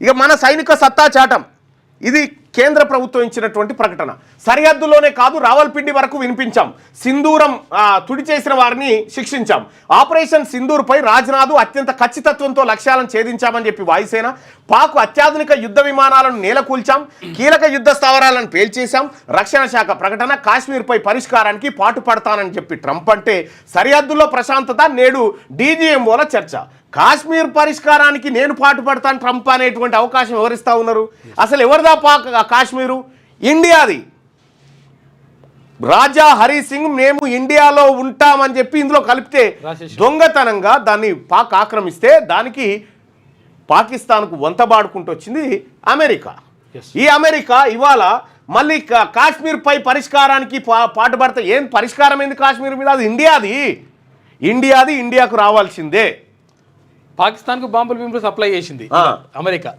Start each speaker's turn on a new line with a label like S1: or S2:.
S1: ఇక మన సైనిక సత్తా చాటం ఇది కేంద్ర ప్రభుత్వం ఇచ్చినటువంటి ప్రకటన. సరిహద్దులోనే కాదు రావల్పిండి వరకు వినిపించాం, సింధూరం తుడి చేసిన వారిని శిక్షించాం, ఆపరేషన్ సింధూర్పై రాజ్నాథ్ అత్యంత ఖచ్చితత్వంతో లక్ష్యాలను ఛేదించామని చెప్పి వాయుసేన, పాక్ అత్యాధునిక యుద్ధ విమానాలను నేలకూల్చాం, కీలక యుద్ధ స్థావరాలను పేల్చేశాం, రక్షణ శాఖ ప్రకటన, కాశ్మీర్పై పరిష్కారానికి పాటుపడతానని చెప్పి ట్రంప్ అంటే సరిహద్దుల్లో ప్రశాంతత, నేడు డీజీఎంఓల చర్చ. కాశ్మీర్ పరిష్కారానికి నేను పాటుపడతాను ట్రంప్ అనేటువంటి అవకాశం ఎవరిస్తా ఉన్నారు? అసలు ఎవరిదా పాక్ కాశ్మీరు? ఇండియాది. రాజా హరి సింగ్ మేము ఇండియాలో ఉంటామని చెప్పి ఇందులో కలిపితే దొంగతనంగా దాన్ని పాక్ ఆక్రమిస్తే దానికి పాకిస్తాన్కు వంతబాడుకుంటూ వచ్చింది అమెరికా. ఈ అమెరికా ఇవాళ మళ్ళీ కాశ్మీర్పై పరిష్కారానికి పాటుపడతా. ఏం పరిష్కారం ఏంది కాశ్మీర్ మీద? అది ఇండియాది ఇండియాకు రావాల్సిందే.
S2: పాకిస్తాన్కు బాంబులు సప్లై చేసింది అమెరికా.